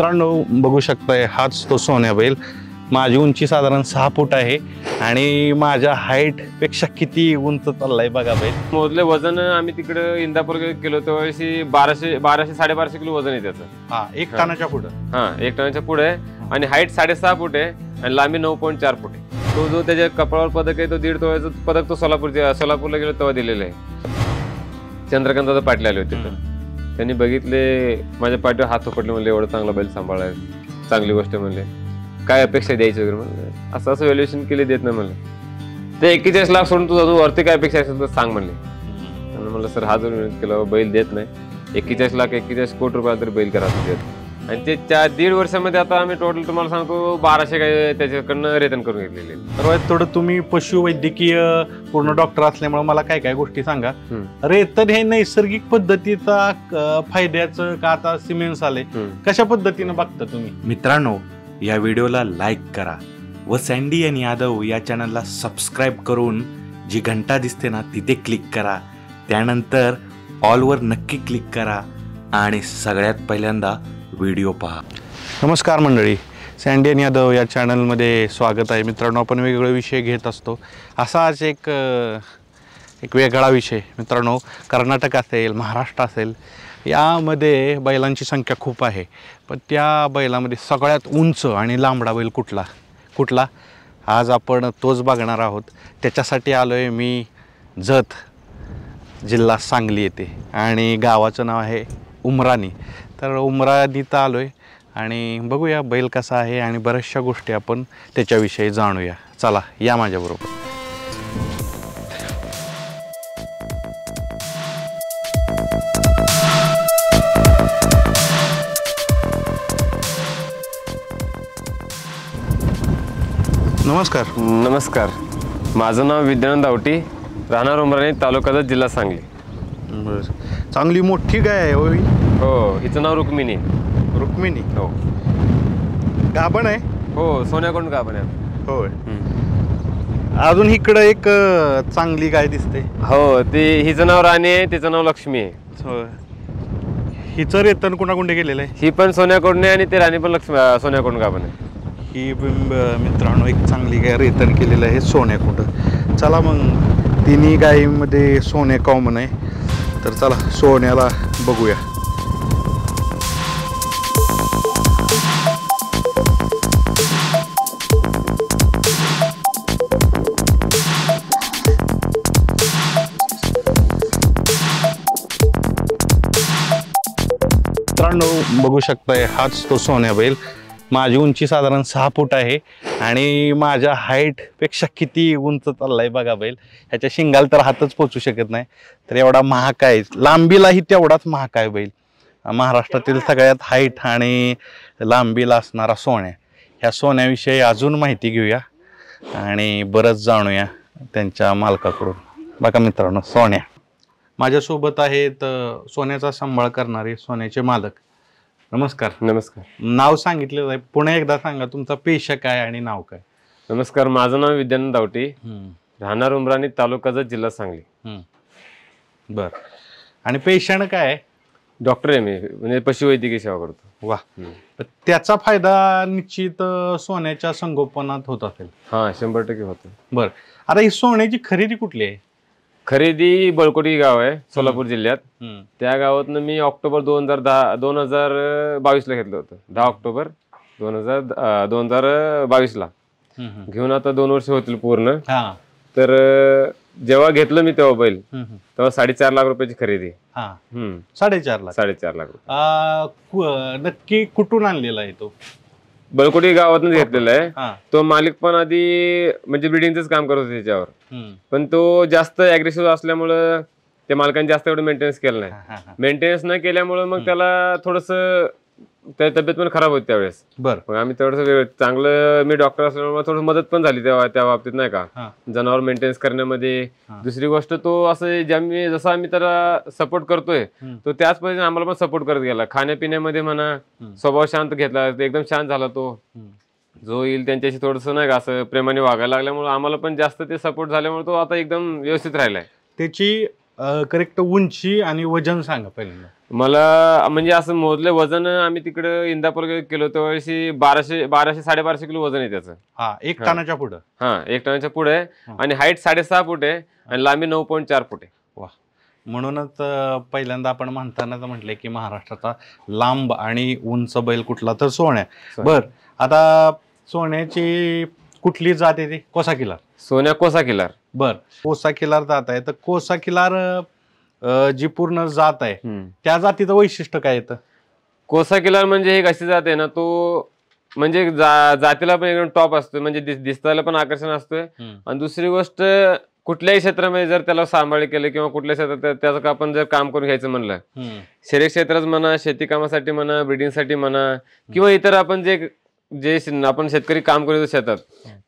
मित्रांनो बघू शकताय हाच तो सोन्या बैल। माझी उंची साधारण 6 फूट आहे आणि माझ्या हाईट पेक्षा किती उंच चाललाय बघा बैल। मोजले वजन आम्ही तिकडे इंदापूर गेलो तेव्हा 1200 1250 किलो वजन आहे त्याचं। हा, 1 टनाच्या पुढे। हा, 1 टनाच्या पुढे आणि हाईट 6.5 फूट आहे आणि लांबी 9.4 फूट आहे। तो जो त्याच्या कपाळावर पदक आहे तो 1.5 तोळ्याचं पदक तो सोलापूरला गेलो तेव्हा दिलेलं आहे। चंद्रकांत पाटील आले होते त्यांनी बघितले माझ्या पाठीवर हात थोपटले, म्हणले एवढं चांगला बैल सांभाळाय, चांगली गोष्ट म्हणले, काय अपेक्षा द्यायची वगैरे म्हणले। असं व्हॅल्युएशन केले देत नाही म्हणले। ते 41 लाख सोडून तू वरती काय अपेक्षा असेल तर सांग म्हणले। म्हणलं सर हा जो विनंती केला बैल देत नाही, 41 लाख 41 कोटी रुपये तरी बैल करा देत। आणि ते 1.5 वर्षामध्ये आता आम्ही टोटल तुम्हाला सांगतो 1200 गाय त्याच्याकडनं रेतन करून घेतलेले। तर थोडं तुम्ही पशुवैद्यकीय पूर्ण डॉक्टर असल्यामुळे मला काय काय गोष्टी सांगा। रेतन हे नैसर्गिक पद्धतीचा फायद्याचं का आता सिमेंट्स आले, कशा पद्धतीने बघता तुम्ही? मित्रांनो, या व्हिडिओला लाईक करा व सँडी आणि यादव या चॅनलला सबस्क्राईब करून जी घंटा दिसते ना तिथे क्लिक करा। त्यानंतर ऑलवर नक्की क्लिक करा आणि सगळ्यात पहिल्यांदा व्हिडिओ पहा। नमस्कार मंडळी, सँडी आणि यादव या चॅनलमध्ये स्वागत आहे। मित्रांनो, आपण वेगवेगळे विषय घेत असतो। असाच एक वेगळा विषय मित्रांनो, कर्नाटक असेल, महाराष्ट्र असेल, यामध्ये बैलांची संख्या खूप आहे, पण त्या बैलामध्ये सगळ्यात उंच आणि लांबडा बैल कुठला आज आपण तोच बघणार आहोत। त्याच्यासाठी आलो आहे मी जत, जिल्हा सांगली येथे, आणि गावाचं नाव आहे उमराणी। तर उमराणीत आलो आहे आणि बघूया बैल कसा आहे आणि बऱ्याचशा गोष्टी आपण त्याच्याविषयी जाणूया। चला या माझ्याबरोबर। नमस्कार। नमस्कार, माझं नाव विद्यानंद आवटी, राहणार उमराणी, तालुका जत, जिल्हा सांगली। चांगली मोठी गाय आहे होय? हो, हिचं नाव रुक्मिणी। रुक्मिणी? हो। गाभण आहे? हो, सोन्याकडून गाभण आहे। होय। अजून इकडं एक चांगली गाय दिसते। हो, ती हिचं नाव राणी आहे, तिचं नाव लक्ष्मी आहे। होय। हिचं रेतन कुणाकुंडे गेलेलं आहे? ही पण सोन्याकडून आहे आणि ते राणी पण सोन्याकडून गाभण आहे। ही मित्रांनो एक चांगली गाय रेतन केलेलं आहे सोन्याकुंड। चला मग तिन्ही गायीमध्ये सोने कॉमन आहे, तर चला सोन्याला बघूया। मित्रांनो बघू शकताय हाच तो सोन्या बैल। माझी उंची साधारण 6 फूट आहे आणि माझ्या हाईट पेक्षा किती उंच चाललाय बघा बैल। ह्याच्या शिंगाला तर हातच पोचू शकत नाही, तर एवढा महाग आहे, लांबीलाही तेवढाच महाग आहे बैल। महाराष्ट्रातील सगळ्यात हाईट आणि लांबीला असणारा सोन्या, ह्या सोन्याविषयी अजून माहिती घेऊया आणि बरंच जाणूया त्यांच्या मालकाकडून। बघा मित्रांनो, सोन्या माझ्यासोबत आहेत, सोन्याचा सांभाळ करणारे सोन्याचे मालक। नमस्कार। नमस्कार। नाव सांगितलं आहे, पुन्हा एकदा सांगा तुमचा पेशा काय आणि नाव काय? नमस्कार, माझं नाव विद्यानंद आवटी, राहणार उमराणी, तालुका जत, जिल्हा सांगली। बर, आणि पेशंट काय? डॉक्टर आहे मी, म्हणजे पशुवैद्यकीय सेवा करतो। वा, त्याचा फायदा निश्चित सोन्याच्या संगोपनात होत असेल? हा, 100% होतो। बर, आता ही सोन्याची खरेदी कुठली आहे? खरेदी बळकोटी गाव आहे सोलापूर जिल्ह्यात। त्या गावातनं मी ऑक्टोबर 2022 ला घेतलं होतं। 10 ऑक्टोबर 2022 ला घेऊन आता 2 वर्ष होतील पूर्ण। तर जेव्हा घेतलं मी तेव्हा बैल, तेव्हा 4.5 लाख रुपयाची खरेदी। 4.5 लाख? 4.5 लाख रुपये। नक्की कुठून आणलेला आहे तो? बळकोटी गावातूनच घेतलेला आहे। तो मालिक पण आधी म्हणजे ब्रिडिंगच काम करत होता त्याच्यावर, पण तो जास्त अग्रेसिव्ह असल्यामुळं त्या मालकाने जास्त एवढं मेंटेनन्स केलं नाही। मेंटेनन्स न केल्यामुळे मग त्याला थोडस तब्येत पण खराब होती त्यावेळेस। बरं, मग आम्ही थोडंसं चांगलं, मी डॉक्टर असल्यामुळे थोडं मदत पण झाली त्या बाबतीत, नाही का, जनावर मेंटेनन्स करण्यामध्ये। दुसरी गोष्ट, तो असं जसं आम्ही त्याला सपोर्ट करतोय तो त्याच पद्धतीने आम्हाला पण सपोर्ट करत गेला। खाण्यापिण्यामध्ये म्हणा, स्वभाव शांत घेतला, एकदम शांत झाला तो। जो येईल त्यांच्याशी थोडंसं नाही का असं प्रेमाने वागायला लागल्यामुळे आम्हाला पण जास्त ते सपोर्ट झाल्यामुळे तो आता एकदम व्यवस्थित राहिलाय। त्याची करेक्ट उंची आणि वजन सांगा पहिल्यांदा। मला म्हणजे असं मोजले वजन आम्ही तिकडे इंदापूर केलो त्यावेळी 1200 किलो वजन आहे त्याचं. हा, 1 टनाच्या पुढं. हा, 1 टनाच्या पुढे आहे आणि हाईट 6.5 फूट आहे आणि लांबी 9.4 फूट आहे. वा, म्हणूनच पहिल्यांदा आपण म्हणतानाच म्हटले की महाराष्ट्राचा लांब आणि उंच बैल कुठला तर सोन्या. बर, आता सोन्याची कुठली जात आहे ती? कोसा किलार. सोन्या कोसा किलार. बर, कोसा किलार जात आहे. तर कोसा किलार जी पूर्ण जात आहे त्या जातीचं वैशिष्ट्य काय येतं? कोसा किलार म्हणजे एक अशी जात आहे ना, तो म्हणजे जातीला पण एकदम टॉप असतो, म्हणजे दिसताना पण आकर्षण असतोय. आणि दुसरी गोष्ट, कुठल्याही क्षेत्रामध्ये जर त्याला सांभाळ केलं किंवा कुठल्या क्षेत्रात त्याचं आपण जर काम करून घ्यायचं म्हणलं, शहरी क्षेत्रात म्हणा, शेती कामासाठी म्हणा, ब्रिडिंगसाठी म्हणा, किंवा इतर आपण जे आपण शेतकरी काम करतो शेतात,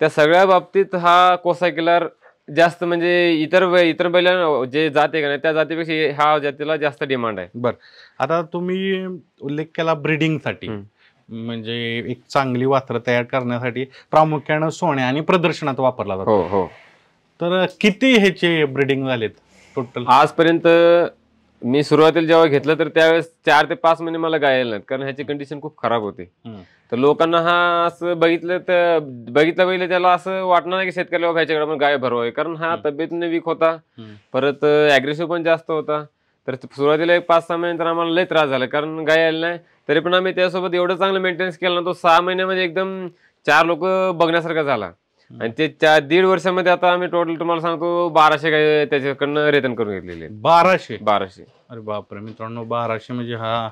त्या सगळ्या बाबतीत हा कोसा किलार जास्त म्हणजे इतर बैल जे जाते का नाही त्या जातीपेक्षा हा जातीला जास्त डिमांड आहे. बर, आता तुम्ही उल्लेख केला ब्रीडिंगसाठी, म्हणजे एक चांगली वासरं तयार करण्यासाठी प्रामुख्यानं सोन्या आणि प्रदर्शनात वापरला जातो. हो हो. तर किती ह्याचे ब्रीडिंग झालेत टोटल आजपर्यंत? मी सुरुवातीला जेव्हा घेतलं तर त्यावेळेस 4 ते 5 महिने मला गाय नाहीत, कारण ह्याची कंडिशन खूप खराब होती. तर लोकांना हा असं बघितलं पहिले त्याला असं वाटणार नाही की शेतकऱ्याला ह्याच्याकडे पण गाय भरवावी, कारण हा तब्येतीने वीक होता, परत अग्रेसिव्ह पण जास्त होता. तर सुरुवातीला 5-6 महिन्यानंतर आम्हाला लय त्रास झाला, कारण गाय आली नाही. तरी पण आम्ही त्यासोबत एवढं चांगलं मेंटेनन्स केलं ना, तो 6 महिन्यामध्ये एकदम 4 लोक बघण्यासारखा झाला. आणि ते 1.5 वर्षामध्ये आता आम्ही टोटल तुम्हाला सांगतो 1200 गाय त्याच्याकडनं रेतन करून घेतलेले. 1200? अरे बापरे मित्रांनो, 1200 म्हणजे हा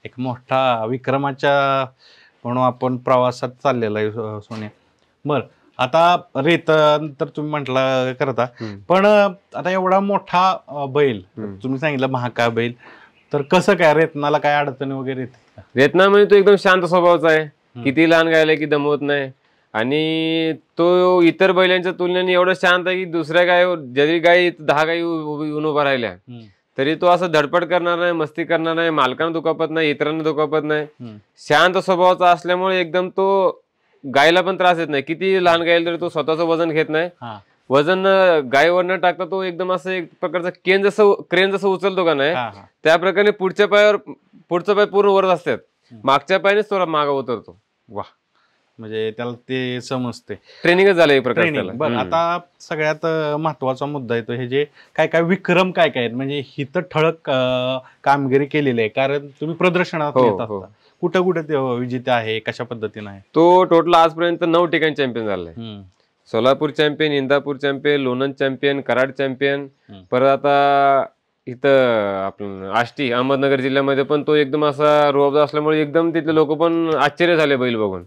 एक मोठा विक्रमाच्या म्हणून आपण प्रवासात चाललेला आहे सोन्या. बर, आता रेतन तर तुम्ही म्हटलं करता, पण आता एवढा मोठा बैल तुम्ही सांगितलं महाकाय बैल, तर कसं काय रेतनाला काय अडचणी वगैरे येतात? रेतना म्हणजे तो एकदम शांत स्वभावाचा आहे, किती लहान गायला की दमवत नाही. आणि तो इतर बैलांच्या तुलनेने एवढं शांत आहे की दुसऱ्या गाय जरी गाय 10 गायी उभा राहिल्या तरी तो असं धडपड करणार नाही, मस्ती करणार नाही, मालकांना दुखापत नाही, इतरांना दुखापत नाही. शांत स्वभावाचा असल्यामुळे एकदम तो गायला पण त्रास येत नाही. किती लहान गायला तरी तो स्वतःचं वजन घेत नाही. वजन गायीवर न टाकता तो एकदम असं एक प्रकारचा क्रेन जसं उचलतो का नाही, त्या प्रकारे पुढचं पाय पूर्ण वरच असतात, मागच्या पायानेच थोडा मागा उतरतो. वा, म्हणजे त्याला ते समजते, ट्रेनिंगच झालं एक प्रकार. बरं, आता सगळ्यात महत्वाचा मुद्दा येतो, हे जे काय विक्रम काय आहेत, म्हणजे हिथं ठळक कामगिरी केलेली आहे, कारण तुम्ही प्रदर्शनात येत असता. कुठं कुठं ते विजेते आहे, कशा पद्धतीने आहे? तो टोटल आजपर्यंत 9 ठिकाणी चॅम्पियन झालाय. Solapur champion, Indapur champion, Lonand champion, Karad champion. परत आता इथं आपलं आष्टी अहमदनगर जिल्ह्यामध्ये पण तो एकदम असा रोबदा असल्यामुळे एकदम तिथले लोक पण आश्चर्य झाले बैल बघून.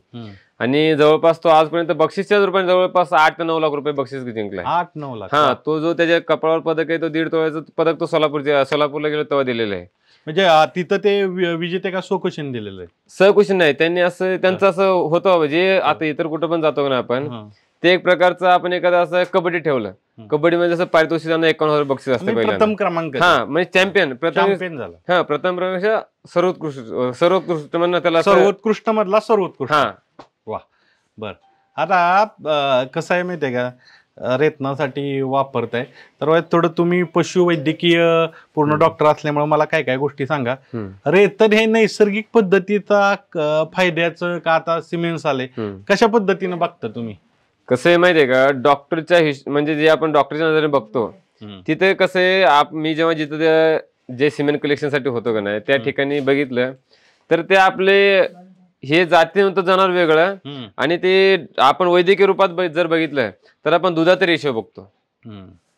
आणि जवळपास तो आजपर्यंत बक्षीसच्या रुपयाने जवळपास 8 ते 9 लाख रुपये बक्षीस जिंकलाय. 8-9 लाख? हा, तो जो त्याच्या कपाळावर पदक आहे तो 1.5 तोळ्याचं पदक तो सोलापूरला गेलो तेव्हा दिलेलं आहे. म्हणजे तिथं ते विजेते का स्वकुशीन दिलेलं आहे? सहकुशीन नाही, त्यांनी असं त्यांचं असं होतं जे आता इतर कुठं पण जातो ना आपण, ते एक प्रकारचं आपण एखादं असं कबड्डी ठेवलं, कबड्डी मध्ये जसं पारितोषिक 51,000 बक्षीस असते प्रथम क्रमांक. हा, म्हणजे चॅम्पियन झाला. हा, प्रथम क्रमांक सर्वोत्कृष्ट म्हणणं त्याला, सर्वोत्कृष्ट मधला सर्वोत्कृष्ट. हा, वा. बर, आता कसं आहे माहितीये का, रेतनासाठी वापरताय तर थोडं तुम्ही पशुवैद्यकीय पूर्ण डॉक्टर असल्यामुळे मला काय काय गोष्टी सांगा. रेतन हे नैसर्गिक पद्धतीचा फायद्याचं का आता सिमेंट्स आले, कशा पद्धतीने बघता तुम्ही? कसं आहे माहितीये का, डॉक्टरच्या म्हणजे जे आपण डॉक्टरच्या नजरेने बघतो तिथे कसं आहे, मी जेव्हा जिथं जे सिमेंट कलेक्शन साठी होतो का नाही त्या ठिकाणी बघितलं तर ते आपले हे जातीवंत जनावर वेगळं, आणि ते आपण वैद्यकीय रूपात जर बघितलं तर आपण दुधाचा रेशो बघतो.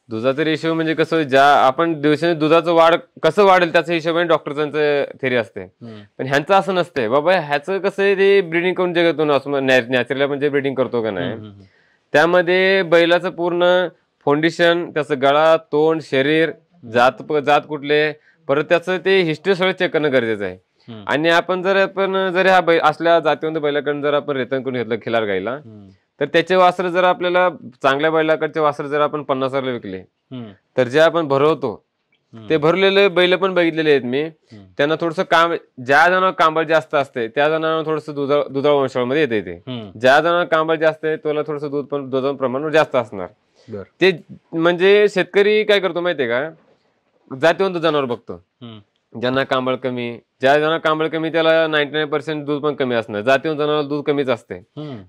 दुधाचा रेशो म्हणजे कसं, ज्या आपण दिवसाने दुधाचं वाढ कसं वाढेल त्याच्या हिशोबाने डॉक्टरचं थेरी असते. पण ह्यांचं असं नसतंय बाबा, ह्याचं कसं आहे ते ब्रिडिंग करून जे करतो ना नॅचरली आपण जे ब्रिडिंग करतो का नाही, त्यामध्ये बैलाचं पूर्ण फाउंडेशन, त्याचं गळा, तोंड, शरीर, जात कुठले, परत त्याचं ते हिस्ट्री सगळं चेक करणं गरजेचं आहे. आणि आपण जर हा बैल असल्या जातीवंत बैलाकडून जर आपण रेतन करून घेतलं खिलार गायला, तर त्याचे वासर जर आपल्याला चांगल्या बैलाकडचे वासर जर आपण 50,000 विकले तर जे आपण भरवतो ते भरलेले बैल पण बघितलेले आहेत मी, त्यांना थोडस काम, ज्या जणांना कांबळ जास्त असते त्या जणांना थोडस दुधाळ वंशावळमध्ये येते, ते ज्या जणांना कांबळ जास्त आहे त्याला थोडस दुधाचं प्रमाण जास्त असणार. ते म्हणजे शेतकरी काय करतो माहितीये का, जातीवंत जनावर बघतो, ज्यांना कांबळ कमी, ज्यांना कांबळ कमी त्याला 99% दूध पण कमी असणार. जातीय जनावर दूध कमीच असते.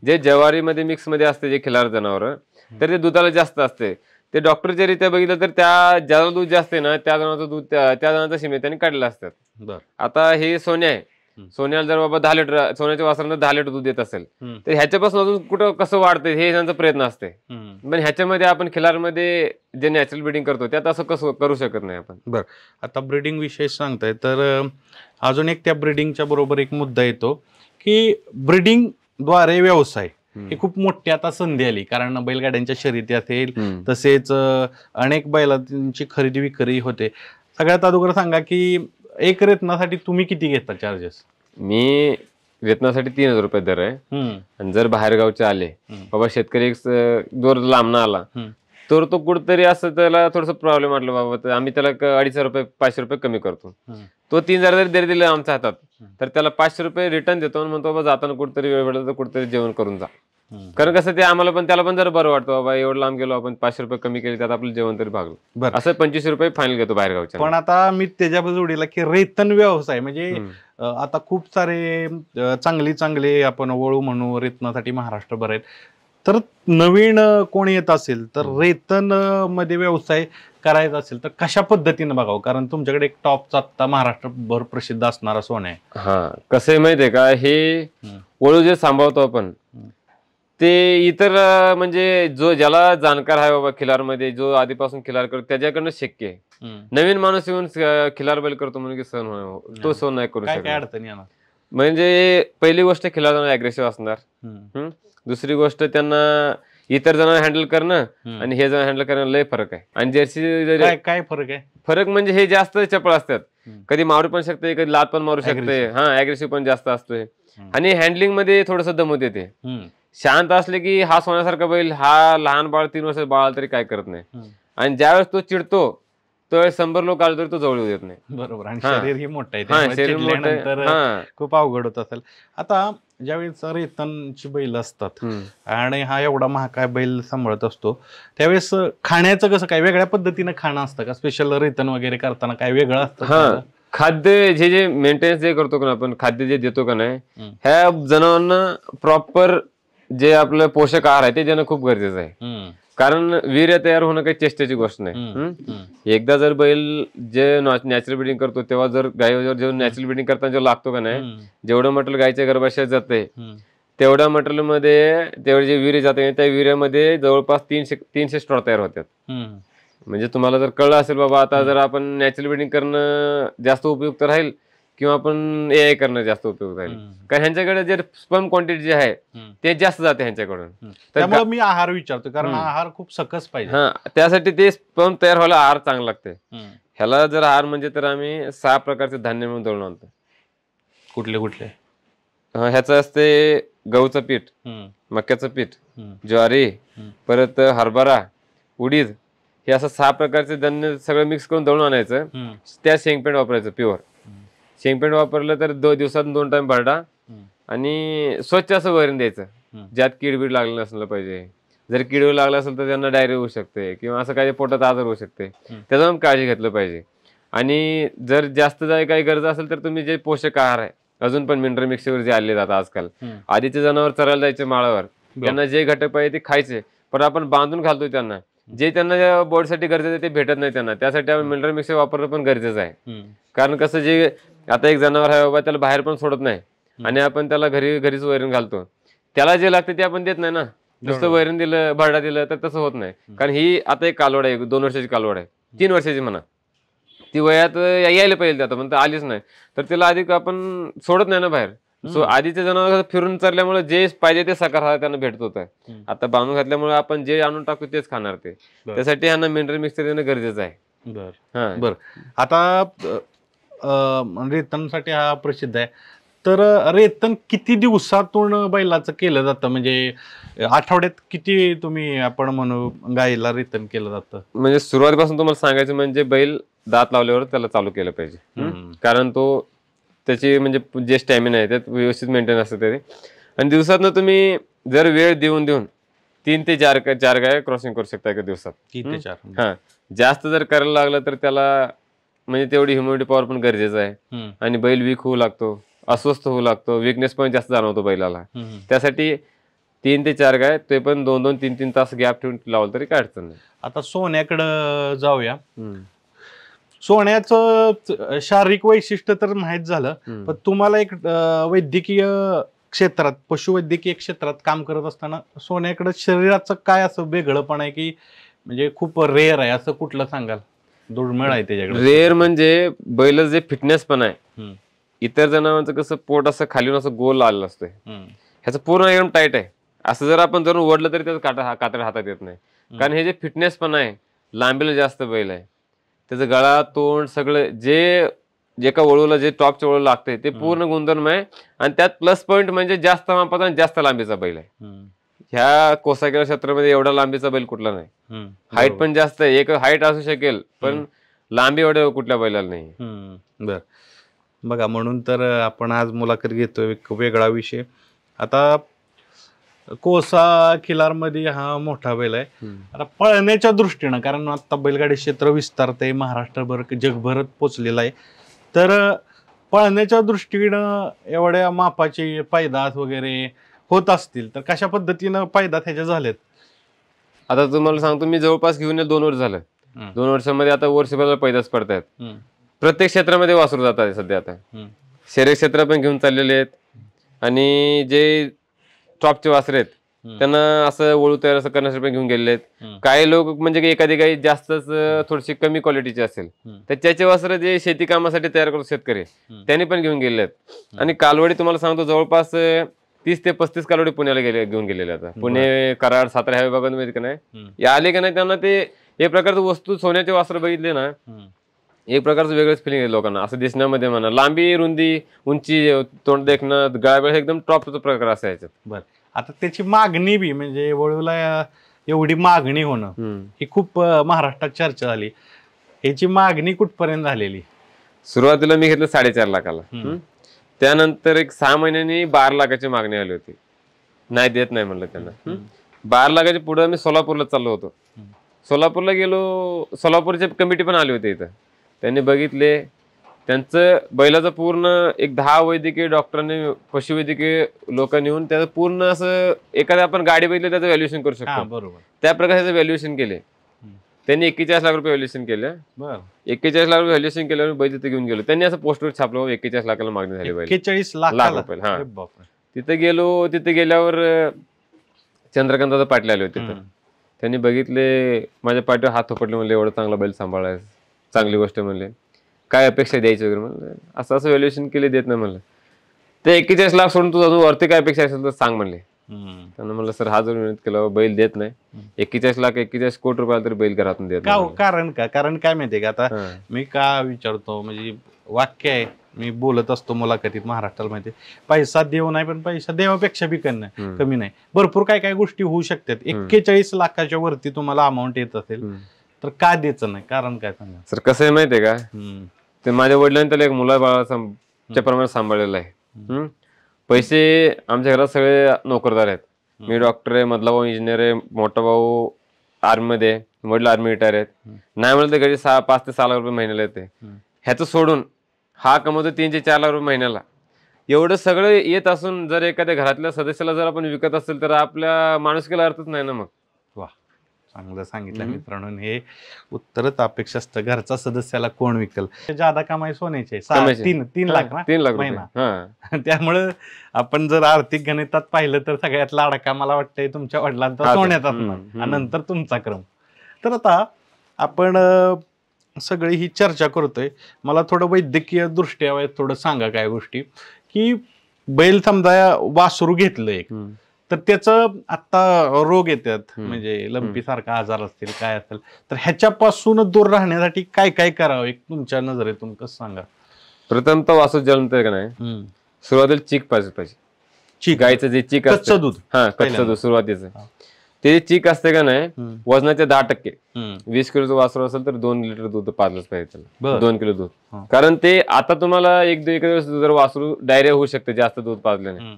जे ज्वारीमध्ये मिक्स मध्ये असते जे खिलार जनावर, तर ते दुधाला जास्त असते. ते डॉक्टरच्या रीत्या बघितलं तर त्या ज्याला दूध जास्त आहे ना त्या जनावरचं दूध त्या जनावरचं शिमे त्यांनी काढलेलं असतात. आता हे सोन्या आहे, सोन्याला जर बाबा 10 लिटर सोन्याच्या वासरांना 10 लिटर दूध देत असेल तर ह्याच्यापासून अजून कुठं कसं वाढतंय हे त्यांचा प्रयत्न असते. पण ह्याच्यामध्ये आपण खिलारमध्ये जे नॅचरल ब्रीडिंग करतो त्यात असं कसं करू शकत नाही आपण. बरं, आता ब्रीडिंग विषय सांगताय तर अजून एक त्या ब्रीडिंगच्या बरोबर एक मुद्दा येतो की ब्रीडिंग द्वारे व्यवसाय ही खूप मोठी आता संधी आली. कारण बैलगाड्यांच्या शर्यती असेल, तसेच अनेक बैलांची खरेदी विक्री होते. सगळ्यात अगोदर सांगा की एक रेतनासाठी तुम्ही किती घेता चार्जेस? मी वेतनासाठी 3000 रुपये दर आहे. आणि जर बाहेरगावचे आले बाबा शेतकरी एक जोर लांबणं आला तर तो कुठतरी असं त्याला थोडस प्रॉब्लेम वाटलं बाबा तर आम्ही त्याला 250 रुपये 500 रुपये कमी करतो. तो 3000 जरी दर दिले आमच्या हातात तर त्याला 500 रुपये रिटर्न देतो आणि म्हणतो बाबा जाताना कुठतरी वेळ भेटला तर कुठतरी जेवण करून जा. कारण कसं ते आम्हाला पण त्याला पण जर बरं वाटतं बाबा एवढं लांब गेलो आपण 500 रुपये कमी केले त्यात आपलं जेवण तरी भागलं. असं 25 रुपये फायनल घेतो बाहेरगावच्या. पण आता मी त्याच्या जोडीला की रेतन व्यवसाय म्हणजे आता खूप सारे चांगले आपण वळू म्हणू रेतनासाठी महाराष्ट्रभर आहेत. तर नवीन कोण येत असेल तर रेतन मध्ये व्यवसाय करायचा असेल तर कशा पद्धतीने बघावं? कारण तुमच्याकडे एक टॉपचा आता महाराष्ट्रभर प्रसिद्ध असणारा सोन आहे. हा, कसं आहे माहितीये का, हे वळू जे सांभाळतो आपण ते इतर म्हणजे जो ज्याला जाणकार आहे बाबा खिलारमध्ये, जो आधीपासून खिलार करतो त्याच्याकडनं शक्य आहे. नवीन माणूस येऊन खिलार बैल करतो म्हणून की सण होणार तो सण नाही करू शकत. काय अडचण येणार? म्हणजे पहिली गोष्ट खिलार अग्रेसिव्ह असणार. दुसरी गोष्ट त्यांना इतर जण हँडल करणं आणि हे जण हँडल करणं लय फरक आहे. आणि जर्सी काय फरक आहे? फरक म्हणजे हे जास्त चपळ असतात, कधी मारू पण शकते, कधी लात पण मारू शकते. हा, अग्रेसिव्ह पण जास्त असतोय आणि हँडलिंग मध्ये थोडस दमत येते. शांत असले की हा सोन्यासारखा बैल हा लहान बाळ 3 वर्षाचा बाळ तरी काय करत नाही. आणि ज्यावेळेस तो चिडतो तो 100 लोक आले तरी तो जवळ येत नाही. बरोबर. आणि शरीर ही मोठं आहे, चिडल्यानंतर खूप अवघड होत असेल. आता ज्यावेळेस रेतनची बैल असतात आणि हा एवढा महाकाय बैल सांभाळत असतो त्यावेळेस खाण्याचं कसं काय वेगळ्या पद्धतीनं खाणं असतं का? स्पेशल रेतन वगैरे करताना काय वेगळं असतं? हा, खाद्य जे मेंटेनन्स जे करतो का आपण, खाद्य जे देतो का नाही, ह्या जनावरांना प्रॉपर जे आपलं पोषक आहार आहे ते देणं खूप गरजेचं आहे. कारण वीर्य तयार होणं काही चेष्टेची गोष्ट नाही. एकदा जर बैल जे नॅचरल ब्रीडिंग करतो तेव्हा जर गायीवर जेव्हा नॅचरल ब्रीडिंग करताना जो लागतो का नाही, जेवढं मटेरियल गायीच्या गर्भाशयात जाते तेवढ्या मटेरियल मध्ये तेवढे जे वीर्य जाते त्या वीर्यामध्ये जवळपास 300 स्टॉर तयार होतात. म्हणजे तुम्हाला जर कळलं असेल बाबा आता जर आपण नॅचरल ब्रीडिंग करणं जास्त उपयुक्त राहील किंवा आपण AI करणं जास्त उपयुक्त राहील. कारण ह्यांच्याकडे जे स्पर्म क्वांटिटी जे आहे ते जास्त जाते ह्यांच्याकडून. त्यामुळे मी आहार विचारतो कारण आहार खूप सकस पाहिजे. हा, त्यासाठी ते स्पर्म तयार व्हायला आहार चांगला लागते. ह्याला जर आहार म्हणजे तर आम्ही 6 प्रकारचे धान्य म्हणून दळून आणतो. कुठले कुठले? ह्याचं असते गहूचं पीठ, मक्याचं पीठ, ज्वारी, परत हरभरा, उडीद, हे असं 6 प्रकारचे धान्य सगळं मिक्स करून दळून आणायचं. त्या शेंगपेंड वापरायचं प्युअर. शेंगपेंड वापरलं तर 2 दिवसात 2 टाइम भरडा आणि स्वच्छ असं वैरण द्यायचं ज्यात कीडबीड लागलं नसलं पाहिजे. जर कीड लागला असेल तर त्यांना डायरिया होऊ शकते किंवा असं काही पोटात आजार होऊ शकते, त्याचं पण काळजी घेतलं पाहिजे. आणि जर जास्त काही गरज असेल तर तुम्ही जे पोषक आहार आहे अजून पण मिनरल मिक्सर जे आले जातात आजकाल, आधीचे जनावर चरायला जायचे माळावर, त्यांना जे घटक पाहिजे ते खायचे, पण आपण बांधून घालतोय त्यांना. जे त्यांना बॉडीसाठी गरजेचं आहे ते भेटत नाही त्यांना, त्यासाठी आपण मिनरल मिक्सर वापरणं पण गरजेचं आहे. कारण कसं जे आता एक जनावर आहे बाबा त्याला बाहेर पण सोडत नाही आणि आपण त्याला घरीच वैरण घालतो, त्याला जे लागते ते आपण देत नाही ना. नुसतं वैरण दिलं भरडा दिलं तर तसं होत नाही. कारण ही आता एक कालवड आहे, 2 वर्षाची कालवड आहे, 3 वर्षाची म्हणा, ती वयात यायला पाहिजे आता पण आलीच नाही तर तिला आधी आपण सोडत नाही ना बाहेर. आधीचे जनावर फिरून चालल्यामुळे जे पाहिजे ते सकार त्यांना भेटत होतं. आता बांधून घातल्यामुळे आपण जे आणून टाकू तेच खाणार ते. त्यासाठी ह्यांना मिनरल मिक्सर देणं गरजेचं आहे. बर, आता रेतनसाठी हा प्रसिद्ध आहे. तर रेतन किती दिवसातून बैलाचं केलं जातं? म्हणजे आठवड्यात किती तुम्ही आपण म्हणू गायीला रेतन केलं जातं? म्हणजे सुरुवातीपासून तुम्हाला सांगायचं म्हणजे बैल दात लावल्यावर त्याला चालू केलं पाहिजे. कारण तो त्याची म्हणजे जे स्टॅमिना आहे त्यात व्यवस्थित मेंटेन असतं ते. आणि दिवसातनं तुम्ही जर वेळ देऊन 3 ते 4 गाय क्रॉसिंग करू शकता एका दिवसात. 3 ते 4. हा, जास्त जर करायला लागलं तर त्याला म्हणजे तेवढी ह्युमिडिटी पॉवर पण गरजेचं आहे. आणि बैल वीक होऊ लागतो, अस्वस्थ होऊ लागतो, विकनेस पण जास्त जाणवतो बैलाला. त्यासाठी 3 ते 4 गाय, ते पण 2-2, 3-3 तास गॅप ठेवून लावलं तरी काय अडचण नाही. आता सोन्याकडं जाऊया. सोन्याचं शारीरिक वैशिष्ट्य तर माहीत झालं, पण तुम्हाला एक वैद्यकीय क्षेत्रात, पशुवैद्यकीय क्षेत्रात काम करत असताना सोन्याकडे शरीराचं काय असं वेगळंपण आहे की म्हणजे खूप रेअर आहे असं कुठलं सांगाल? दुर्मिळ आहे त्याच्याकडे. रेअर म्हणजे बैल जे फिटनेस पण आहे. इतर जनावरांचं कसं पोट असं खालीून असं गोल आलेलं असतंय, ह्याचं पूर्ण एकदम टाईट आहे. असं जर आपण जर ओढलं तरी त्याचं कातड हातात येत नाही. कारण हे जे फिटनेस पण आहे, लांबीला जास्त बैल आहे, त्याचं गळा तोंड सगळं जे का वळूला जे टॉपच्या वळू लागते ते पूर्ण गुणधर्म आहे. आणि त्यात प्लस पॉईंट म्हणजे जास्त मापाचा आणि जास्त लांबीचा बैल आहे. ह्या कोसागिरा क्षेत्रामध्ये एवढा लांबीचा बैल कुठला नाही. हाईट पण जास्त आहे, एक हाईट असू शकेल पण लांबी एवढ्या कुठल्या बैलाला नाही. बर, बघा म्हणून तर आपण आज मुलाखत घेतोय, एक वेगळा विषय. आता कोसा खिलारमध्ये हा मोठा बैल आहे. आता पळण्याच्या दृष्टीनं, कारण आता बैलगाडी क्षेत्र विस्तारते, महाराष्ट्रभर जगभरात पोचलेलं आहे, तर पळण्याच्या दृष्टीनं एवढ्या मापाचे पैदास वगैरे होत असतील तर कशा पद्धतीनं पैदास ह्याच्या झालेत? आता तुम्हाला सांगतो, मी जवळपास घेऊन 2 वर्ष झालं. 2 वर्षामध्ये आता वर्षभर पैदास पडतायत. प्रत्येक क्षेत्रामध्ये वासरू जात आहे सध्या. आता शर्यत क्षेत्र पण घेऊन चाललेले आहेत. आणि जे टॉपचे वासरे आहेत त्यांना असं वळू तयार असं करण्यासाठी पण घेऊन गेलेले आहेत. काही लोक म्हणजे एखादी काही जास्तच थोडीशी कमी क्वालिटीची असेल तर त्याचे वासरे जे शेती कामासाठी तयार करतो शेतकरी, त्यांनी पण घेऊन गेलेले आहेत. आणि कालवडी तुम्हाला सांगतो जवळपास 30 ते 35 कालवडी पुण्याला घेऊन गेलेले. आता पुणे, कराड, सातारा ह्या विभागांमध्ये का नाही आले का नाही, त्यांना ते एक प्रकारचं वस्तू सोन्याचे वासर बघितले ना, एक प्रकारचं वेगळंच फिलिंग आहे लोकांना. असं दिसण्यामध्ये म्हणा, लांबी, रुंदी, उंची, तोंड देखणं, गळाबेळ एकदम टॉपचा प्रकार असायचा. बरं, आता त्याची मागणी बी म्हणजे वळूला एवढी मागणी होणं ही खूप महाराष्ट्रात चर्चा झाली. ह्याची मागणी कुठपर्यंत झालेली? सुरुवातीला मी घेतलं 4.5 लाखाला. त्यानंतर एक 6 महिन्यांनी 12 लाखाची मागणी आली होती. नाही देत नाही म्हणलं त्यांना. 12 लाखाच्या पुढे मी सोलापूरला चाललो होतो. सोलापूरला गेलो, सोलापूरची कमिटी पण आली होती इथं. त्यांनी बघितले, त्यांचं बैलाचं पूर्ण एक 10 वैद्यकीय डॉक्टरांनी, पशुवैद्यकीय लोकांनी येऊन त्याचं पूर्ण असं एखाद्या आपण गाडी बघितली त्याचं व्हॅल्युएशन करू शकतो, बरोबर त्या प्रकारे व्हॅल्युएशन केले. त्यांनी 41 लाख रुपये व्हॅल्युएशन केलं. 41 लाख रुपये व्हॅल्युएशन केल्यावर बैल तिथे घेऊन गेलो. त्यांनी असं पोस्टवर छापलं 41 लाखाला मागणी झाली बैल. 41 लाख रुपये. हा, तिथे गेलो. तिथे गेल्यावर चंद्रकांत पाटील आले होते. त्यांनी बघितले, माझ्या पाठीवर हात थोपटले, म्हणले एवढं चांगला बैल सांभाळाय, चांगली गोष्ट म्हणले, काय अपेक्षा द्यायची वगैरे. म्हणलं असं व्हॅल्युएशन केले, देत नाही म्हणलं. ते 41 लाख सोडून तुझा वरती काय अपेक्षा असेल तर सांग म्हणले. त्यांना म्हणलं सर, हा जर विनंती केला बैल देत नाही. 41 लाख 41 कोटी रुपयाला तरी बैल घरातून देत नाही. कारण काय माहितीये का, आता मी का विचारतो म्हणजे वाक्य आहे, मी बोलत असतो मुलाखतीत महाराष्ट्राला माहिती, पैसा देव नाही पण पैसा देवापेक्षा बी कमी नाही. भरपूर काय काय गोष्टी होऊ शकतात. 41 लाखाच्या वरती तुम्हाला अमाऊंट येत असेल तर का द्यायचं नाही? कारण काय सांगा सर. कसं आहे माहितीये का, ते माझ्या वडिलांनी त्याला एक मुलाबाळाच्या प्रमाणे सांभाळलेलं आहे. पैसे आमच्या घरात सगळे नोकरदार आहेत. मी डॉक्टर आहे, मधला भाऊ इंजिनियर आहे, मोठा भाऊ आर्मीमध्ये, वडील आर्मी रिटायर आहेत. नाही म्हणलं तर घरी 5 ते 6 लाख रुपये महिन्याला येते. ह्याचं सोडून हा कमवतो 3 ते 4 लाख रुपये महिन्याला. एवढं सगळं येत असून जर एखाद्या घरातल्या सदस्याला जर आपण विकत असेल तर आपल्या माणुसकीला अर्थच नाही ना. मग वा, चांगलं सांगितलं मित्रांनो. हे उत्तरच अपेक्षा असतं, घरचा सदस्याला कोण विकल. जादा कमाई सोन्याची 3 लाख ना, 3 लाख रुपये. त्यामुळं आपण जर आर्थिक गणितात पाहिलं तर सगळ्यात लाडका मला वाटतंय तुमच्या वडिलांचा सोन्याचाच, नंतर तुमचा क्रम. तर आता आपण सगळी ही चर्चा करतोय, मला थोडं वैद्यकीय दृष्ट्या थोडं सांगा काय गोष्टी, की बैल समजा वासरू घेतलं एक, तर त्याचं आता रोग येतात म्हणजे लंपी सारखा आजार असतील काय असेल, तर ह्याच्यापासून दूर राहण्यासाठी काय काय करावं एक तुमच्या नजरेतून कसं सांगा? प्रथम तर वासरू जन्मतंय का नाही, सुरुवातीला चीक पाहिजे. गायचं जे चीक कच्चं दूध, कच्चं दूध सुरुवातीचं ते चीक असते का नाही, वजनाचे 10%. 20 किलोचं वासरू असेल तर 2 लिटर दूध पाजलंच पाहिजे त्याला, 2 किलो दूध. कारण ते आता तुम्हाला एक दिवस जर वासरू डायरिया होऊ शकते जास्त दूध पाजल्याने,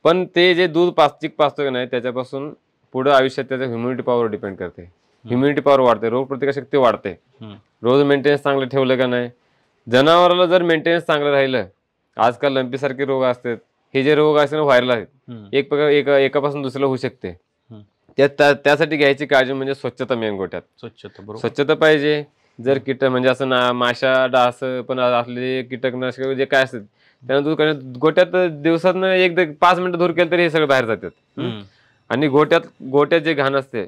पण ते जे दूध चीक पाजतो का नाही त्याच्यापासून पुढे आयुष्यात त्याच्या ह्युमिनिटी पॉवर डिपेंड करते. ह्युमिनिटी पॉवर वाढते, रोगप्रतिकारशक्ती वाढते. रोज मेंटेनन्स चांगलं ठेवलं का नाही जनावराला जर मेंटेनन्स चांगलं राहिलं, आजकाल लंपीसारखे रोग असतात, हे जे रोग असतात व्हायरल आहेत, एकापासून दुसऱ्याला होऊ शकते. त्यासाठी घ्यायची काळजी म्हणजे स्वच्छता मेन गोट्यात. स्वच्छता पाहिजे. जर म्हणजे असं माशा डास पण असले कीटकनाशक जे काय असतात त्यांना गोट्यात दिवसात एकदा 5 मिनिटं धूर केलं तरी हे सगळं बाहेर जातात. आणि गोट्यात जे घाण असते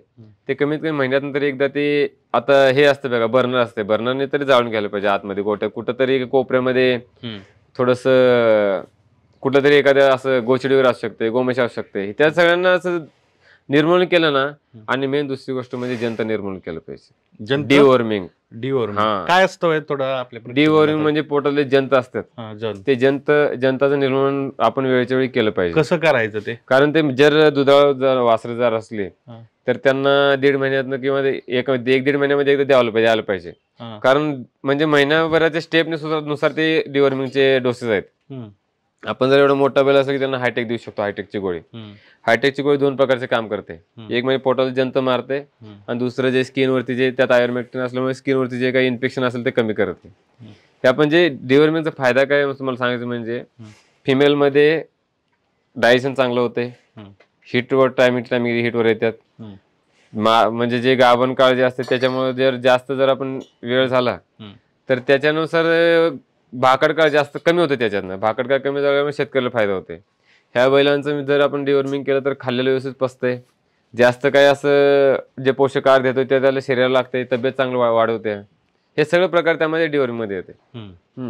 ते कमीत कमी महिन्यातून एकदा ते आता हे असतं बघा, बर्नर असते, बर्नरने तरी जाळून घ्यायला पाहिजे आतमध्ये गोट्यात. कुठंतरी कोपऱ्यामध्ये थोडस कुठं तरी एखाद्या असं गोचडीवर असू शकते, गोमेश असू शकते, त्या सगळ्यांना असं निर्मूलन केलं ना. आणि मेन दुसरी गोष्ट म्हणजे जंत निर्मूलन केलं पाहिजे. डिवॉर्मिंग काय असतं थोडं आपल्या डिवॉर्मिंग म्हणजे पोटातले जंत असतात ते जंताचं निर्मूलन आपण वेळच्या वेळी केलं पाहिजे. कसं करायचं ते? कारण ते जर दुधाळ जर वासरे जर असले तर त्यांना 1.5 महिन्यातनं किंवा 1-1.5 महिन्यामध्ये एकदा आलं पाहिजे. कारण म्हणजे महिन्याभराच्या स्टेपने नुसार ते डिवॉर्मिंगचे डोसेस आहेत. आपण जर एवढा मोठा बैल असला की त्यांना हायटेक देऊ शकतो. हायटेकची गोळी 2 प्रकारचे काम करते. एक म्हणजे पोटाला जंत मारते आणि दुसरं जे स्किनवरती जे त्यात आयुर्मेक्टिन असल्यामुळे स्किनवरती जे काही इन्फेक्शन असेल ते कमी करते. हे आपण जे डिवॉर्मिंगचा फायदा काय तुम्हाला सांगायचं म्हणजे फिमेलमध्ये डायजेशन चांगलं होते, हिटवर टायमिंग हिटवर येतात. म्हणजे जे गाभण काळ जे असते त्याच्यामुळे जर आपण वेळ झाला तर त्याच्यानुसार भाकड काळ जास्त कमी होते. त्याच्यातनं भाकड काळ कमी झाल्यामुळे शेतकऱ्याला फायदा होते. ह्या बैलांचं जर आपण डिवॉर्मिंग केलं तर खाल्लेलं व्यवस्थित पचतंय, जास्त काय असं जे पोषक आहार देतो ते त्याला शरीराला लागते, तब्येत चांगलं वाढवते. हे सगळे प्रकार त्यामध्ये डिवॉर्मिंग मध्ये येते.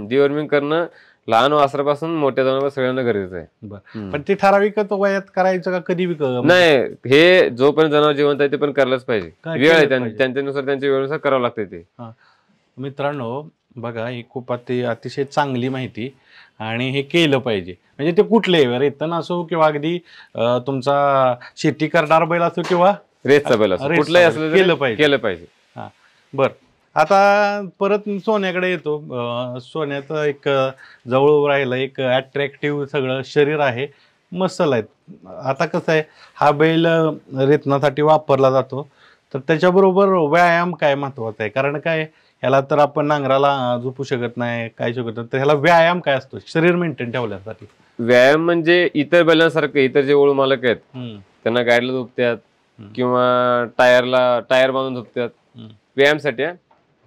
डिवॉर्मिंग करणं लहान वासरापासून मोठ्या जनावर सगळ्यांना गरजेचं आहे. पण ते ठराविक वयात करायचं का कधी नाही, हे जोपर्यंत जनावर जिवंत आहे ते पण करायलाच पाहिजे. वेळ आहे त्यांच्यानुसार त्यांच्या वेळेनुसार करावं लागतं ते. मित्रांनो बघा, ही खूप अतिशय चांगली माहिती आणि हे केलं पाहिजे. म्हणजे ते कुठले रेतन असो किंवा अगदी तुमचा शेती करणारा बैल असो किंवा रेतचा बैल असो, कुठलाही असलं केलं पाहिजे. बर, आता परत सोन्याकडे येतो. सोन्याचं एक जवळ राहिलं एक अट्रॅक्टिव्ह सगळं शरीर आहे, मसल आहेत. आता कसं आहे, हा बैल रेतनासाठी वापरला जातो, तर त्याच्याबरोबर व्यायाम काय महत्वाचा आहे? कारण काय, ह्याला तर आपण नांगराला झोपू शकत नाही, काय शकत नाही, तर ह्याला व्यायाम काय असतो शरीर मेंटेन ठेवण्यासाठी? व्यायाम म्हणजे इतर बैलांसारखं इतर जे ओळू मालक आहेत त्यांना गाडीला झोपतात किंवा टायर बांधून झोपतात व्यायामसाठी.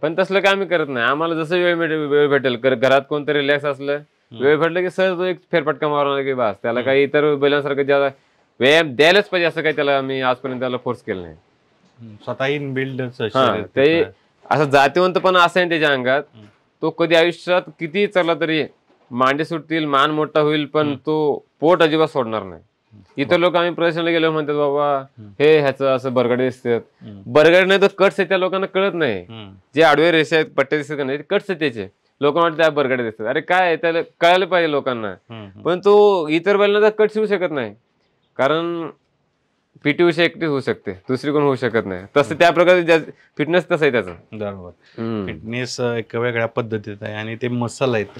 पण तसलं काय आम्ही करत नाही. आम्हाला जसं वेळ भेटेल, घरात कोणतरी रिलॅक्स असलं, वेळ भेटलं की सहज एक फेरफटका मारला की बस. त्याला काही इतर बैलांसारखं ज्याला व्यायाम द्यायलाच पाहिजे असं काही त्याला आम्ही आजपर्यंत त्याला फोर्स केलं नाही. स्वतः इनबिल्ड ते असं जातीवंतपणा असं आहे त्याच्या अंगात, तो कधी आयुष्यात किती चालला तरी मांडी सुटतील, मान मोठा होईल, पण तो पोट अजिबात सोडणार नाही. इतर लोक आम्ही प्रदर्शनाला गेलो म्हणतात बाबा हे ह्याचं असं बरगडे दिसतात. बरगडे नाही तर कट्स आहेत, त्या लोकांना कळत नाही. जे आडवे रेषा आहेत, पट्टे दिसतात नाही, कट्स आहेत त्याचे. लोक म्हणतात त्या बरगडे दिसतात. अरे काय, त्याला कळायला पाहिजे लोकांना. पण तो इतर बैलांना तर कट शिवू शकत नाही, कारण पीटी उषा एकटीच होऊ शकते, दुसरी कोण होऊ शकत नाही. तसं त्या प्रकारे फिटनेस तसं आहे त्याचं. बरोबर, फिटनेस एक वेगळ्या पद्धतीत आहे आणि ते मसल आहेत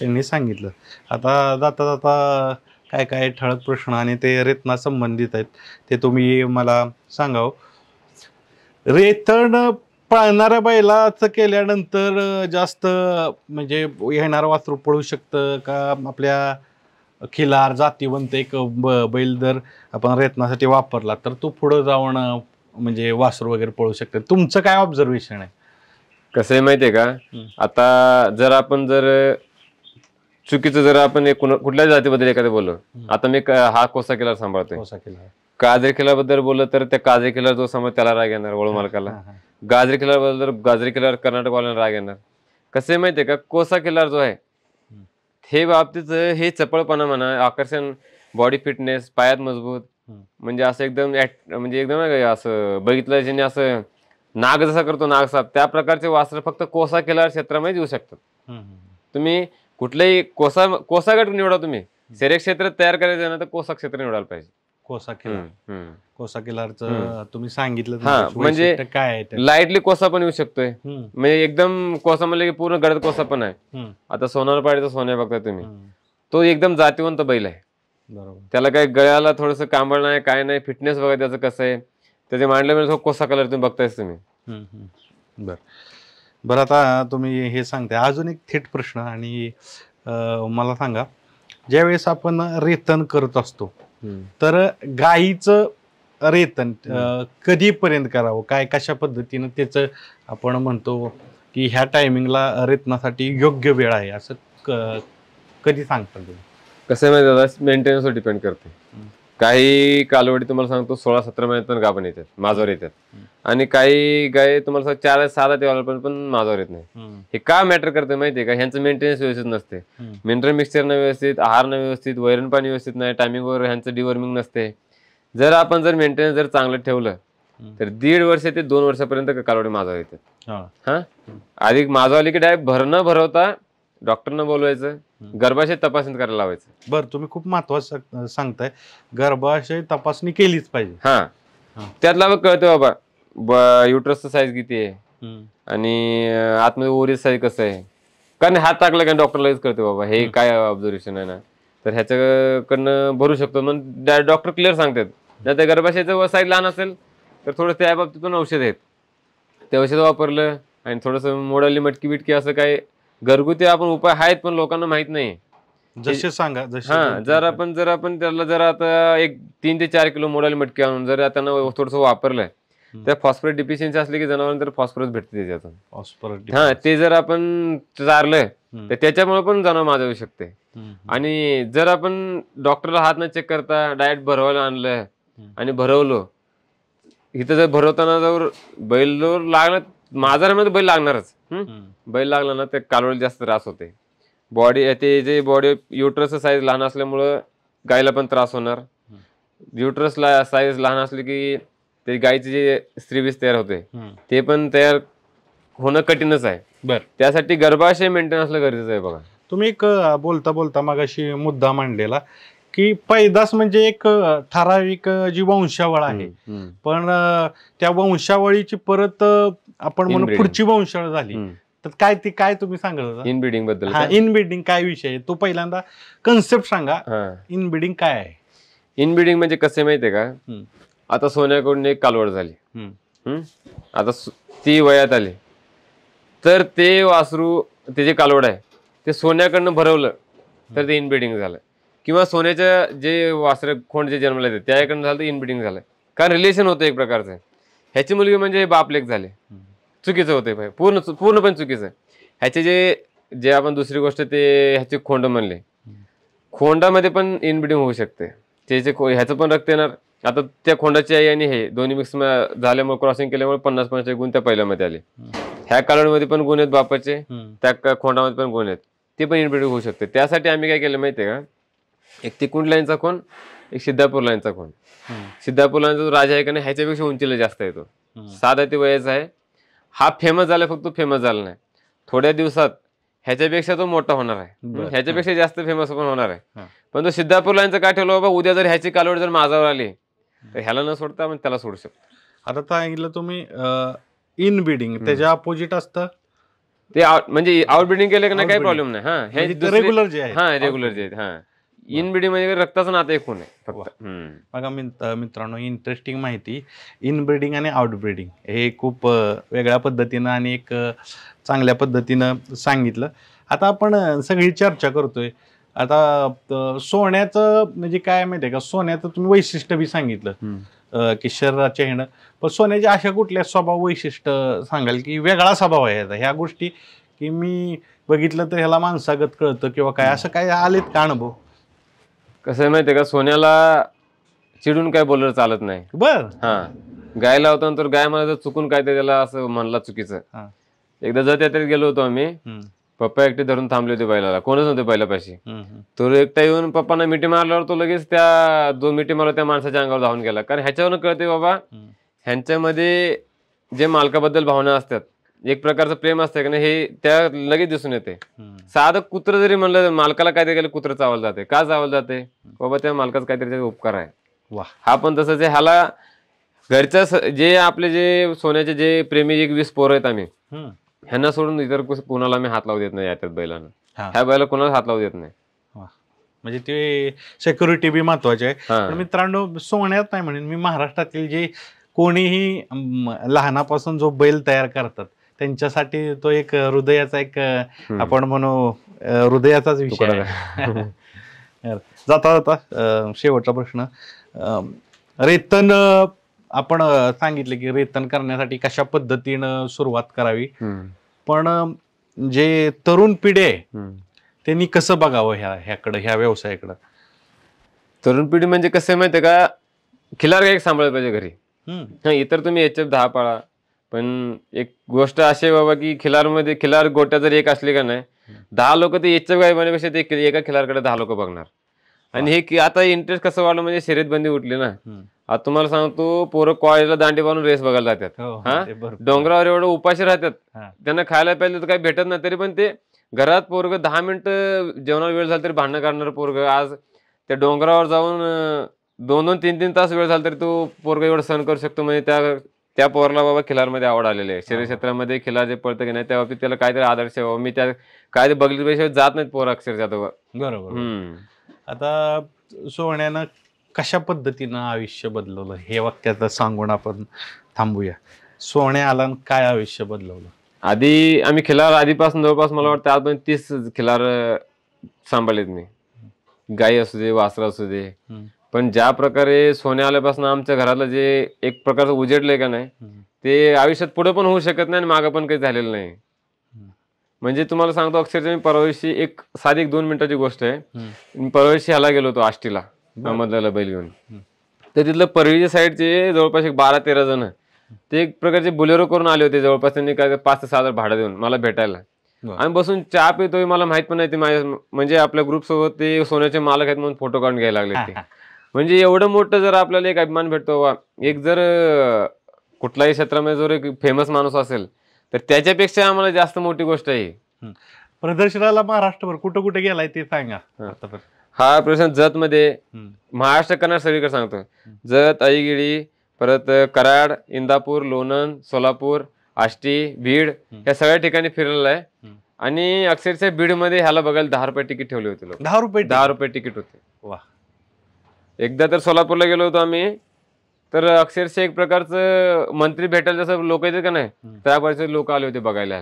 यांनी सांगितलं. आता जाता जाता काय काय ठळक प्रश्न आणि ते रेतना संबंधित आहेत ते तुम्ही मला सांगाव. रेतन पाळणाऱ्या बैलाचं केल्यानंतर जास्त म्हणजे येणार वासरू पळू शकतं का? आपल्या खिलार जातीवंत एक बैल जर आपण रेतनासाठी वापरला तर तो पुढं जाऊन म्हणजे वासरू वगैरे पळू शकतं? तुमचं काय ऑब्झर्वेशन आहे? कसं आहे माहितीये का, आता जर आपण चुकीचं जर आपण कुठल्या जातीबद्दल एखादं बोललो, आता मी हा कोसा किल्ला सांभाळतोय, गाजरी किल्ल्याबद्दल बोललं तर त्या गाजरी किल्ला जो समोर त्याला राग येणार वळू मालकाला. गाजरी किल्ल्याबद्दल गाजरी किल्ल्यावर कर्नाटकवाल्यांना राग येणार. कसं आहे माहितीये का, कोसा किल्ला जो आहे हे बाबतीत हे चपळपणा म्हणा, आकर्षण, बॉडी फिटनेस, पायात मजबूत, म्हणजे असं एकदम म्हणजे एकदम असं बघितलं ज्याने असं नाग जसा करतो नाग साप, त्या प्रकारचे वासर फक्त कोसा किल्ला क्षेत्रामध्ये येऊ शकतात. तुम्ही कुठल्याही कोसा गट निवडा, तुम्ही शर्यत क्षेत्र तयार करायचं ना तर कोसा क्षेत्र निवडायला पाहिजे. कोसा किल्लारचं तुम्ही सांगितलं म्हणजे काय लाईटली कोसा पण येऊ शकतोय, म्हणजे एकदम कोसा म्हणले की पूर्ण गडद कोसा पण आहे. आता सोनारपाडीचा सोन्या बघता तुम्ही, तो एकदम जातीवंत बैल आहे. बरोबर, त्याला काही गळ्याला थोडंसं कांबळ नाही, काय नाही, फिटनेस बघा त्याचं कसं आहे, त्याचे मांडल्यामध्ये कोसा कलर तुम्ही बघतायच तुम्ही. बर, बरं, आता तुम्ही हे सांगताय, अजून एक थेट प्रश्न आणि मला सांगा, ज्यावेळेस आपण रेतन करत असतो तर गाईचं रेतन कधीपर्यंत करावं, काय कशा पद्धतीनं त्याचं आपण म्हणतो की ह्या टायमिंगला रेतनासाठी योग्य वेळ आहे असं कधी सांगता तुम्ही? कसं आहे माहिती दादा, मेंटेनन्सवर डिपेंड करते. काही कालवडी तुम्हाला सांगतो 16-17 महिन्यात पण गाभण येतात, माझ्यावर येतात. आणि काही गाय तुम्हाला सांगतो 4-6 दिवसापर्यंत पण माझ्यावर येत नाही. हे का मॅटर करते माहितीये का? ह्यांचं मेंटेनन्स व्यवस्थित नसते. मिनरल मिक्सचर न व्यवस्थित, आहार न व्यवस्थित, वैरण पाणी व्यवस्थित नाही, टायमिंगवर ह्यांचं डिवर्मिंग नसते. जर आपण मेंटेनन्स जर चांगलं ठेवलं तर 1.5 वर्ष ते 2 वर्षापर्यंत कालवडी माझ्यावर येतात. हा, आधी माझा आली की डायरेक्ट भरवता डॉक्टरनं बोलवायचं, गर्भाशय तपासणी करायला लावायचं. बरं, तुम्ही खूप महत्वाचं सांगताय, गर्भाशय तपासणी केलीच पाहिजे. हा, त्यातला मग कळतं बाबा युट्रसचं साईज किती आहे आणि आतमध्ये ओव्हरीज साईज कसं आहे. कारण हात टाकला का डॉक्टरलाच कळते बाबा हे काय ऑब्झर्वेशन आहे ना, तर ह्याच्याकडनं भरू शकतो. मग डॉक्टर क्लिअर सांगतात. जर त्या गर्भाशयाचं साईज लहान असेल तर थोडं त्या बाबतीत पण औषध आहेत, ते औषध वापरलं आणि थोडंसं मोडाली मटकी बिटकी असं काय घरगुती आपण उपाय आहेत पण लोकांना माहित नाही. जसे सांगा जसे. हा, जर आपण त्याला जर आता एक 3 ते 4 किलो मोडाली मटकी आणून जर त्यांना थोडस वापरलंय तर फॉस्फरस डिफिशियन्सी असली की जनावरांना तर फॉस्फरस भेटते त्याच्यातून. फॉस्फरस, हा, ते जर आपण चारलं तर त्याच्यामुळे पण जनावर माझा येऊ शकते. आणि जर आपण डॉक्टरला हात न चेक करता डायरेक्ट भरवायला आणलं आणि भरवलं, इथं जर भरवताना जर बैल लागला, माझ्यामध्ये बैल लागणारच. बैल लागला ना ते कालवडीला जास्त त्रास होते. बॉडी ते जे बॉडी युट्रस साईज लहान असल्यामुळं गायला पण त्रास होणार. युट्रसला साईज लहान असली की ते गायचे जे स्त्रीबीज तयार होते ते पण तयार होणं कठीणच आहे. बर, त्यासाठी गर्भाशय मेंटेन असलं गरजेचं आहे. बघा, तुम्ही एक बोलता बोलता मगाशी मुद्दा मांडलेला की पैदास म्हणजे एक ठराविक जी वंशावळ आहे, पण त्या वंशावळीची परत आपण म्हणू पुढची वंशावळ झाली तर काय तुम्ही सांगत इनब्रीडिंग बद्दल? इनब्रीडिंग काय विषय आहे तो पहिल्यांदा कन्सेप्ट सांगा. इनब्रीडिंग काय आहे? इनब्रीडिंग म्हणजे कसं माहितीये का, आता सोन्याकडून एक कालवड झाली, आता ती वयात आली तर ते वासरू ते जे कालवड आहे ते सोन्याकडनं भरवलं तर ते इनब्रीडिंग झालं. किंवा सोन्याच्या जे वासरे खोंड जे जन्मला येते त्याकडनं झालं तर इनब्रीडिंग झालं. कारण रिलेशन होतं एक प्रकारचं. ह्याची मुलगी म्हणजे बाप लेक झाले, चुकीचं होते, पूर्णपणे चुकीचं आहे. ह्याचे जे आपण दुसरी गोष्ट ते ह्याचे खोंड म्हणले, खोंडामध्ये पण इनब्रीडिंग होऊ शकते. त्याचे ह्याचं पण रक्त येणार. आता त्या खोंडाची आई आणि हे दोन्ही मिक्स झाल्यामुळे क्रॉसिंग केल्यामुळे 50-50 गुण त्या पहिल्यामध्ये आले. ह्या कालवडीमध्ये पण गुण आहेत बापाचे, त्या खोंडामध्ये पण गुण आहेत, ते पण इनब्रीडिंग होऊ शकते. त्यासाठी आम्ही काय केलं माहितीये का, एक तिकुंड लाईनचा खोंड, एक सिद्धापूर लाईनचा खोंड. सिद्धापूर लाईनचा जो राजा आहे का नाही ह्याच्यापेक्षा उंचीला जास्त येतो, साधा ते वयाचा आहे. हा फेमस झाला, फक्त फेमस झाला नाही, थोड्या दिवसात ह्याच्यापेक्षा तो मोठा होणार आहे, ह्याच्यापेक्षा जास्त फेमस पण होणार आहे. पण तो सिद्धापूर लाईनचा काय ठेवलं बाबा, उद्या जर ह्याची कालवड जर माझ्यावर आली तर ह्याला न सोडता आपण त्याला सोडू शकतो. आता सांगितलं तुम्ही इनब्रीडिंग, त्याच्या अपोजिट असतं ते म्हणजे आउटब्रीडिंग केलं की नाही काही प्रॉब्लेम नाही. हा, हे रेग्युलर जे आहे. हा, रेग्युलर जे आहे. हा, इनब्रीडिंग म्हणजे रक्ताचं नातं एक खून आहे फक्त. बघा मित्रांनो, इंटरेस्टिंग माहिती. इनब्रीडिंग आणि आउटब्रीडिंग हे खूप वेगळ्या पद्धतीनं आणि एक चांगल्या पद्धतीनं सांगितलं. आता आपण सगळी चर्चा करतोय. आता सोन्याचं म्हणजे काय माहिती आहे का, सोन्याचं तुम्ही वैशिष्ट्य बी सांगितलं की शरीराच्या ह्यानं, पण सोन्याच्या अशा कुठल्या स्वभाव वैशिष्ट्य सांगाल की वेगळा स्वभाव आहे याचा, ह्या गोष्टी की मी बघितलं तर ह्याला माणसागत कळतं किंवा काय, असं काय आलेत का अनुभव? कसं आहे माहितीये का, सोन्याला चिडून काय बोललं चालत नाही. बर, हा, गायला होता तर गाय मला जर चुकून काय ते त्याला असं म्हणला चुकीचं. एकदा जर त्यात गेलो होतो आम्ही, पप्पा एकटे धरून थांबले होते बैलाला, कोणच नव्हते बैलापाशी. तो एकटा येऊन पप्पांना मिठी मारल्यावर तो लगेच त्या जो मिठी मारला त्या माणसाच्या अंगावर धावून गेला. कारण ह्याच्यावरून कळते बाबा ह्यांच्यामध्ये जे मालकाबद्दल भावना असतात, एक प्रकारचं प्रेम असतं का नाही, हे त्या लगेच दिसून येते. साधं कुत्र जरी म्हणलं मालकाला काहीतरी केलं, कुत्र चावलं जाते. का चावलं जाते बाबा, त्या मालकाचा काहीतरी उपकार आहे. हा पण तसंच आहे. ह्याला घरच्या जे आपले जे सोन्याचे जे प्रेमी जे 20 पोरं आहेत आम्ही, ह्यांना सोडून इतर कोणाला आम्ही हात लावू देत नाही. याच्यात बैलांना, ह्या बैला कोणाला हात लावू देत नाही. म्हणजे ते सिक्युरिटी बी महत्वाची आहे. मित्रांनो, सोन्यात नाही म्हणेन मी, महाराष्ट्रातील जे कोणीही लहानापासून जो बैल तयार करतात त्यांच्यासाठी तो एक हृदयाचा एक आपण म्हणू हृदयाचाच विषय आहे. जाता जाता शेवटचा प्रश्न, रेतन आपण सांगितले की रेतन करण्यासाठी कशा पद्धतीनं सुरुवात करावी, पण जे तरुण पिढी आहे त्यांनी कसं बघावं ह्या व्यवसायाकडं? तरुण पिढी म्हणजे कसं आहे माहितीये का, खिलार एक सांभाळलं पाहिजे घरी. इतर तुम्ही HF 10 पाळा, पण एक गोष्ट अशी आहे बाबा की खिलार गोट्या जर एक असली का नाही, 10 लोक ते HF गाय बनण्यापेक्षा ते एका खिलारकडे 10 लोक बघणार. आणि हे की आता इंटरेस्ट कसं वाढलं म्हणजे शर्यत बंदी उठली ना. आता तुम्हाला सांगतो, पोरं कॉलेजला दांडी बांधून रेस बघायला जातात. डोंगरावर एवढं उपाशी राहतात, त्यांना खायला प्यायला तर काही भेटत नाही, तरी पण ते घरात पोरग 10 मिनिटं जेवणाला वेळ झाला तरी भांडणं काढणार पोरग. आज त्या डोंगरावर जाऊन 2-2, 3-3 तास वेळ झाला तरी तो पोरग एवढं सहन करू शकतो. म्हणजे त्या पोरला बाबा खिलारमध्ये आवड आलेली आहे. शरीर क्षेत्रामध्ये खिलार जे पळतं की नाही त्या बाबतीत त्याला काहीतरी आदर्श आहे. मी त्या काय बघितल्याशिवाय जात नाहीत पोरं अक्षरशः. बरोबर. आता सोहण्यानं कशा पद्धतीनं आयुष्य बदलवलं हे वाक्यात सांगून आपण थांबूया. सोहण्या आला काय आयुष्य बदलवलं? आधी आम्ही खिलार आधीपासून जवळपास मला वाटतं आजपर्यंत 30 खिलार सांभाळलेत मी. गाई असू दे, वासरा असू दे. पण ज्या प्रकारे सोन्या आल्यापासून आमच्या घराला जे एक प्रकारचं उजेडलंय का नाही, ते आयुष्यात पुढे पण होऊ शकत नाही आणि मागं पण काही झालेलं नाही. म्हणजे तुम्हाला सांगतो, अक्षरशः मी परवाशी एक साधी 2 मिनिटाची गोष्ट आहे. मी परवाशी ह्याला गेलो होतो आष्टीला, अहमदला बैल घेऊन. तर तिथलं परवीच्या साईडचे जवळपास 12-13 जण ते एक प्रकारचे बुलेरो करून आले होते. जवळपास त्यांनी काय 5 ते 6 हजार भाडं देऊन मला भेटायला. आम्ही बसून चहा पितोय, मला माहित पण नाही ते माझ्या म्हणजे आपल्या ग्रुप सोबत ते सोन्याचे मालक आहेत म्हणून फोटो काढून घ्यायला लागले ते. म्हणजे एवढं मोठं जर आपल्याला एक अभिमान भेटतो बा, एक जर कुठल्याही क्षेत्रामध्ये जर एक फेमस माणूस असेल तर त्याच्यापेक्षा आम्हाला जास्त मोठी गोष्ट आहे. प्रदर्शनाला महाराष्ट्रभर कुठं कुठे गेलाय ते सांगा. हा प्रश्न जत मध्ये महाराष्ट्र कर्नाटक सगळीकडे सांगतो. जत, अईगिरी, परत कराड, इंदापूर, लोणंद, सोलापूर, आष्टी, बीड या सगळ्या ठिकाणी फिरलेला आहे. आणि अक्षरशः बीड मध्ये ह्याला बघायला 10 रुपये तिकीट ठेवले होते लोक. 10 रुपये तिकीट होते. वा. एकदा तर सोलापूरला गेलो होतो आम्ही, तर अक्षरशः एक प्रकारचं मंत्री भेटायला जसं लोक येतात का नाही, त्या परिस्थितीत लोक आले होते बघायला.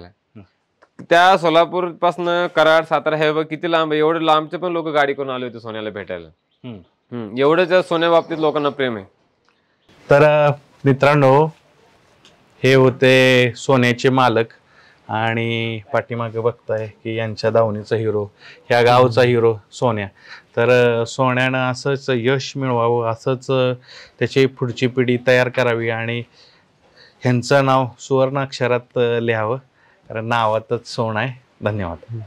त्या सोलापूर पासून कराड, सातारा हे किती लांब आहे, एवढे लांबचे पण लोक गाडी करून आले होते सोन्याला भेटायला. एवढं सोन्या बाबतीत लोकांना प्रेम आहे. तर मित्रांनो, हे होते सोन्याचे मालक आणि पाठीमागे बघताय की यांच्या दावणीचा हिरो, ह्या गावचा हिरो सोन्या. तर सोन्यानं असंच यश मिळवावं, असंच त्याची पुढची पिढी तयार करावी आणि ह्यांचं नाव सुवर्ण अक्षरात लिहावं, कारण नावातच सोनं आहे. धन्यवाद.